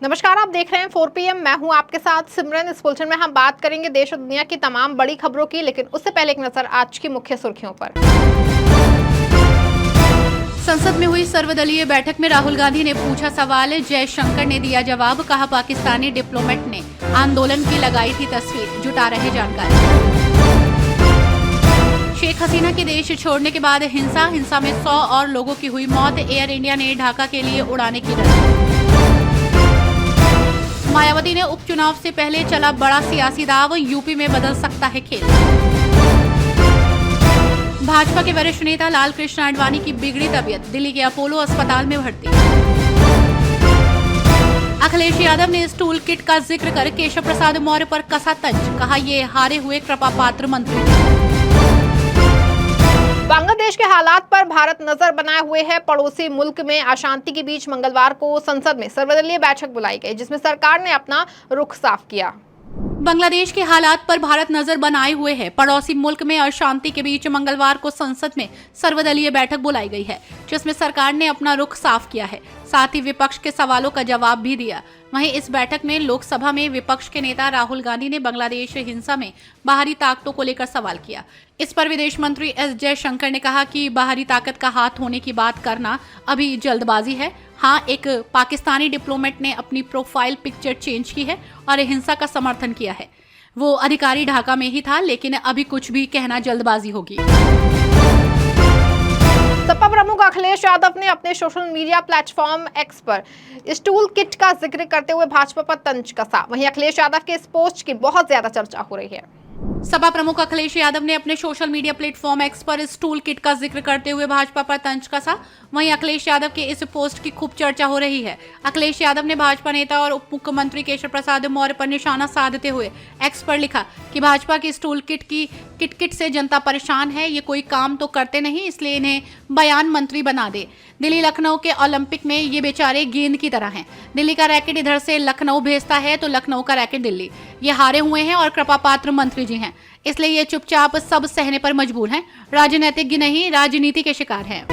नमस्कार, आप देख रहे हैं 4 PM। मैं हूं आपके साथ सिमरन। इस बुलेटिन में हम बात करेंगे देश और दुनिया की तमाम बड़ी खबरों की, लेकिन उससे पहले एक नजर आज की मुख्य सुर्खियों पर। संसद में हुई सर्वदलीय बैठक में राहुल गांधी ने पूछा सवाल, जयशंकर ने दिया जवाब। कहा पाकिस्तानी डिप्लोमेट ने आंदोलन की लगाई थी तस्वीर, जुटा रहे जानकारी। शेख हसीना के देश छोड़ने के बाद हिंसा में 100 और लोगों की हुई मौत। एयर इंडिया ने ढाका के लिए उड़ाने की रणनीति। मायावती ने उपचुनाव से पहले चला बड़ा सियासी दाव, यूपी में बदल सकता है खेल। भाजपा के वरिष्ठ नेता लाल कृष्ण आडवाणी की बिगड़ी तबीयत, दिल्ली के अपोलो अस्पताल में भर्ती। अखिलेश यादव ने इस टूल किट का जिक्र कर केशव प्रसाद मौर्य पर कसा तंज। कहा ये हारे हुए कृपा पात्र मंत्री। बांग्लादेश के हालात पर भारत नजर बनाए हुए है। पड़ोसी मुल्क में अशांति के बीच मंगलवार को संसद में सर्वदलीय बैठक बुलाई गई, जिसमें सरकार ने अपना रुख साफ किया। बांग्लादेश के हालात पर भारत नजर बनाए हुए है। पड़ोसी मुल्क में अशांति के बीच मंगलवार को संसद में सर्वदलीय बैठक बुलाई गई है, जिसमें सरकार ने अपना रुख साफ किया है, साथ ही विपक्ष के सवालों का जवाब भी दिया। वहीं इस बैठक में लोकसभा में विपक्ष के नेता राहुल गांधी ने बांग्लादेश हिंसा में बाहरी ताकतों को लेकर सवाल किया। इस पर विदेश मंत्री एस जयशंकर ने कहा कि बाहरी ताकत का हाथ होने की बात करना अभी जल्दबाजी है। हाँ, एक पाकिस्तानी डिप्लोमेट ने अपनी प्रोफाइल पिक्चर चेंज की है और हिंसा का समर्थन किया है। वो अधिकारी ढाका में ही था, लेकिन अभी कुछ भी कहना जल्दबाजी होगी। सपा प्रमुख अखिलेश यादव ने अपने सोशल मीडिया प्लेटफॉर्म एक्स पर इस टूल किट का जिक्र करते हुए भाजपा पर तंज कसा। वहीं अखिलेश यादव के इस पोस्ट की बहुत ज्यादा चर्चा हो रही है। सपा प्रमुख अखिलेश यादव ने अपने सोशल मीडिया प्लेटफॉर्म एक्स पर इस टूल किट का जिक्र करते हुए भाजपा पर तंज कसा। वहीं अखिलेश यादव के इस पोस्ट की खूब चर्चा हो रही है। अखिलेश यादव ने भाजपा नेता और उप मुख्यमंत्री केशव प्रसाद मौर्य पर निशाना साधते हुए एक्स पर लिखा कि भाजपा की इस टूल किट से जनता परेशान है। ये कोई काम तो करते नहीं, इसलिए इन्हें बयान मंत्री बना दे। दिल्ली लखनऊ के ओलंपिक में ये बेचारे गेंद की तरह हैं। दिल्ली का रैकेट इधर से लखनऊ भेजता है तो लखनऊ का रैकेट दिल्ली। ये हारे हुए हैं और कृपा पात्र मंत्री जी हैं, इसलिए ये चुपचाप सब सहने पर मजबूर हैं। राजनीतिज्ञ नहीं, राजनीति के शिकार हैं।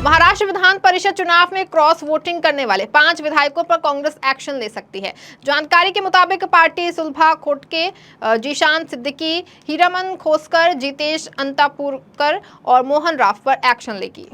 महाराष्ट्र विधान परिषद चुनाव में क्रॉस वोटिंग करने वाले 5 विधायकों पर कांग्रेस एक्शन ले सकती है। जानकारी के मुताबिक पार्टी सुलभा खोटके, जीशान सिद्दीकी, हीरामन खोसकर, जितेश अंतापुरकर और मोहन राव पर एक्शन लेगी।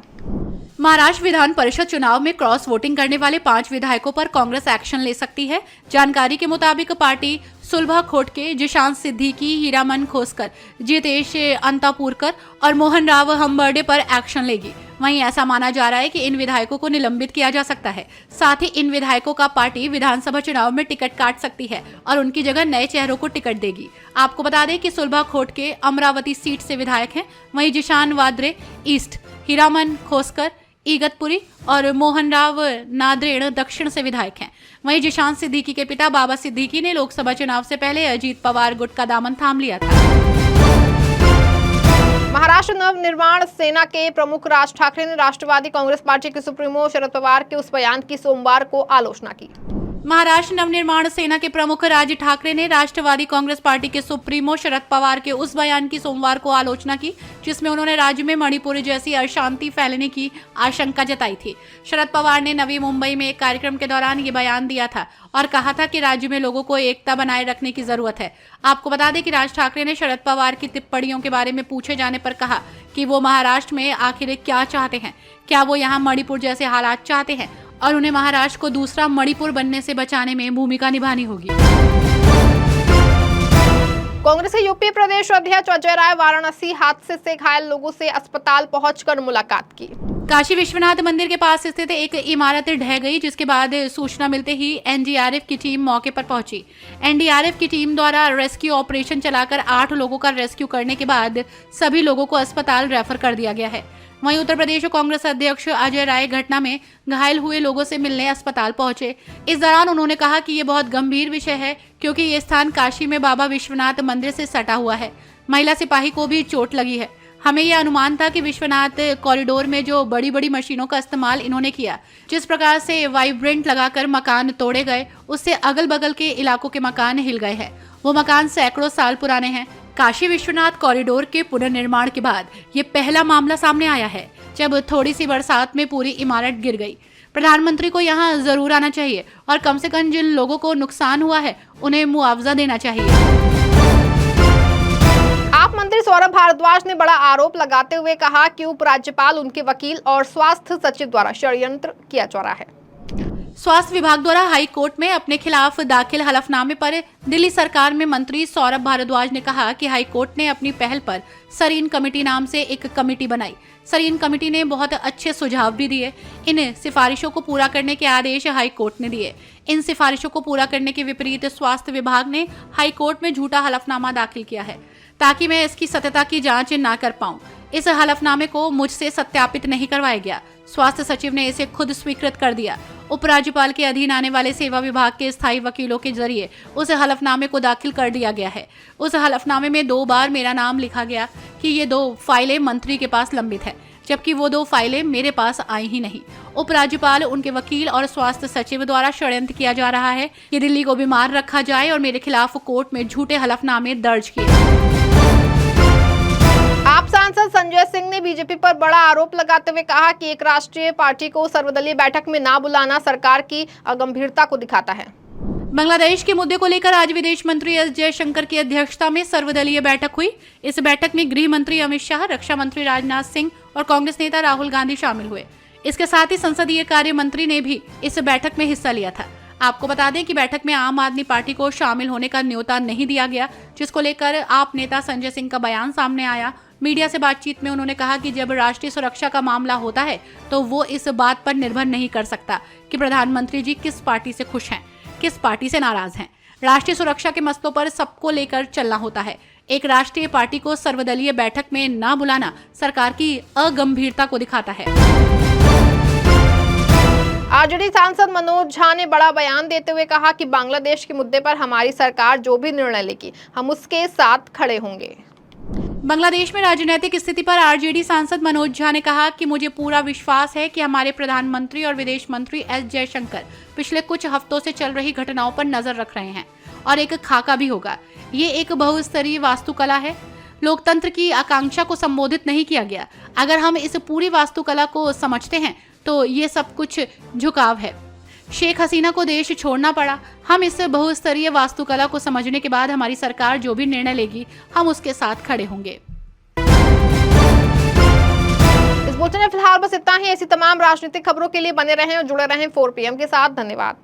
महाराष्ट्र विधान परिषद चुनाव में क्रॉस वोटिंग करने वाले 5 विधायकों पर कांग्रेस एक्शन ले सकती है। जानकारी के मुताबिक पार्टी सुलभा खोटके, जिशान सिद्दीकी, हीरामन खोसकर, जितेश अंतापुरकर और मोहन राव हम्बर्डे पर एक्शन लेगी। वहीं ऐसा माना जा रहा है कि इन विधायकों को निलंबित किया जा सकता है। साथ ही इन विधायकों का पार्टी विधानसभा चुनाव में टिकट काट सकती है और उनकी जगह नए चेहरों को टिकट देगी। आपको बता दें कि सुलभा खोटके अमरावती सीट से विधायक हैं। वहीं जिशान वाद्रे ईस्ट, हीरामन खोसकर इगतपुरी और मोहन राव नादेड़ दक्षिण से विधायक हैं। वहीं जिशान सिद्दीकी के पिता बाबा सिद्दीकी ने लोकसभा चुनाव से पहले अजीत पवार गुट का दामन थाम लिया था। महाराष्ट्र नवनिर्माण सेना के प्रमुख राज ठाकरे ने राष्ट्रवादी कांग्रेस पार्टी के सुप्रीमो शरद पवार के उस बयान की सोमवार को आलोचना की। महाराष्ट्र नवनिर्माण सेना के प्रमुख राज ठाकरे ने राष्ट्रवादी कांग्रेस पार्टी के सुप्रीमो शरद पवार के उस बयान की सोमवार को आलोचना की, जिसमें उन्होंने राज्य में मणिपुर जैसी अशांति फैलने की आशंका जताई थी। शरद पवार ने नवी मुंबई में एक कार्यक्रम के दौरान ये बयान दिया था और कहा था कि राज्य में लोगों को एकता बनाए रखने की जरूरत है। आपको बता दें कि राज ठाकरे ने शरद पवार की टिप्पणियों के बारे में पूछे जाने पर कहा कि वो महाराष्ट्र में आखिर क्या चाहते हैं, क्या वो यहाँ मणिपुर जैसे हालात चाहते हैं और उन्हें महाराष्ट्र को दूसरा मणिपुर बनने से बचाने में भूमिका निभानी होगी। कांग्रेस के यूपी प्रदेश अध्यक्ष अजय राय वाराणसी हादसे से घायल लोगों से अस्पताल पहुंचकर मुलाकात की। काशी विश्वनाथ मंदिर के पास स्थित एक इमारत ढह गई, जिसके बाद सूचना मिलते ही एनडीआरएफ की टीम मौके पर पहुंची। एनडीआरएफ की टीम द्वारा रेस्क्यू ऑपरेशन चलाकर 8 लोगों का रेस्क्यू करने के बाद सभी लोगों को अस्पताल रेफर कर दिया गया है। वहीं उत्तर प्रदेश कांग्रेस अध्यक्ष अजय राय घटना में घायल हुए लोगों से मिलने अस्पताल पहुंचे। इस दौरान उन्होंने कहा कि ये बहुत गंभीर विषय है, क्योंकि ये स्थान काशी में बाबा विश्वनाथ मंदिर से सटा हुआ है। महिला सिपाही को भी चोट लगी है। हमें यह अनुमान था कि विश्वनाथ कॉरिडोर में जो बड़ी बड़ी मशीनों का इस्तेमाल इन्होंने किया, जिस प्रकार से वाइब्रेंट लगाकर मकान तोड़े गए, उससे अगल बगल के इलाकों के मकान हिल गए हैं। वो मकान सैकड़ों साल पुराने हैं। काशी विश्वनाथ कॉरिडोर के पुनर्निर्माण के बाद ये पहला मामला सामने आया है, जब थोड़ी सी बरसात में पूरी इमारत गिर गई। प्रधानमंत्री को यहाँ जरूर आना चाहिए और कम से कम जिन लोगों को नुकसान हुआ है उन्हें मुआवजा देना चाहिए। आप मंत्री सौरभ भारद्वाज ने बड़ा आरोप लगाते हुए कहा कि उपराज्यपाल, उनके वकील और स्वास्थ्य सचिव द्वारा षड्यंत्र किया जा रहा है। स्वास्थ्य विभाग द्वारा हाई कोर्ट में अपने खिलाफ दाखिल हलफनामे पर दिल्ली सरकार में मंत्री सौरभ भारद्वाज ने कहा कि हाई कोर्ट ने अपनी पहल पर सरीन कमेटी नाम से एक कमेटी बनाई। सरीन कमेटी ने बहुत अच्छे सुझाव भी दिए। इन सिफारिशों को पूरा करने के आदेश हाई कोर्ट ने दिए। इन सिफारिशों को पूरा करने के विपरीत स्वास्थ्य विभाग ने हाई कोर्ट में झूठा हलफनामा दाखिल किया है ताकि मैं इसकी सत्यता की जांच न कर पाऊं। इस हलफनामे को मुझसे सत्यापित नहीं करवाया गया। स्वास्थ्य सचिव ने इसे खुद स्वीकृत कर दिया। उपराज्यपाल के अधीन आने वाले सेवा विभाग के स्थायी वकीलों के जरिए उस हलफनामे को दाखिल कर दिया गया है। उस हलफनामे में 2 बार मेरा नाम लिखा गया कि ये 2 फाइलें मंत्री के पास लंबित है, जबकि वो 2 फाइलें मेरे पास आई ही नहीं। उपराज्यपाल, उनके वकील और स्वास्थ्य सचिव द्वारा षड्यंत्र किया जा रहा है कि दिल्ली को बीमार रखा जाए और मेरे खिलाफ कोर्ट में झूठे हलफनामे दर्ज किए। आप सांसद संजय सिंह ने बीजेपी पर बड़ा आरोप लगाते हुए कहा कि एक राष्ट्रीय पार्टी को सर्वदलीय बैठक में ना बुलाना सरकार की अगंभीरता को दिखाता है। बांग्लादेश के मुद्दे को लेकर आज विदेश मंत्री एस जयशंकर की अध्यक्षता में सर्वदलीय बैठक हुई। इस बैठक में गृह मंत्री अमित शाह, रक्षा मंत्री राजनाथ सिंह और कांग्रेस नेता राहुल गांधी शामिल हुए। इसके साथ ही संसदीय कार्य मंत्री ने भी इस बैठक में हिस्सा लिया था। आपको बता दें कि बैठक में आम आदमी पार्टी को शामिल होने का न्योता नहीं दिया गया, जिसको लेकर आप नेता संजय सिंह का बयान सामने आया। मीडिया से बातचीत में उन्होंने कहा कि जब राष्ट्रीय सुरक्षा का मामला होता है तो वो इस बात पर निर्भर नहीं कर सकता कि प्रधानमंत्री जी किस पार्टी से खुश हैं, किस पार्टी से नाराज हैं। राष्ट्रीय सुरक्षा के मसलों पर सबको लेकर चलना होता है। एक राष्ट्रीय पार्टी को सर्वदलीय बैठक में न बुलाना सरकार की अगंभीरता को दिखाता है। आरजेडी सांसद मनोज झा ने बड़ा बयान देते हुए कहा कि बांग्लादेश के मुद्दे पर हमारी सरकार जो भी निर्णय लेगी हम उसके साथ खड़े होंगे। बांग्लादेश में राजनीतिक स्थिति पर आरजेडी सांसद मनोज झा ने कहा कि मुझे पूरा विश्वास है कि हमारे प्रधानमंत्री और विदेश मंत्री एस जयशंकर पिछले कुछ हफ्तों से चल रही घटनाओं पर नजर रख रहे हैं और एक खाका भी होगा। ये एक बहुस्तरीय वास्तुकला है। लोकतंत्र की आकांक्षा को संबोधित नहीं किया गया। अगर हम इस पूरी वास्तुकला को समझते हैं तो ये सब कुछ झुकाव है। शेख हसीना को देश छोड़ना पड़ा। हम इस बहुस्तरीय वास्तुकला को समझने के बाद हमारी सरकार जो भी निर्णय लेगी हम उसके साथ खड़े होंगे। इस बुलेटिन में फिलहाल बस इतना ही। ऐसी तमाम राजनीतिक खबरों के लिए बने रहें और जुड़े रहें 4 PM के साथ। धन्यवाद।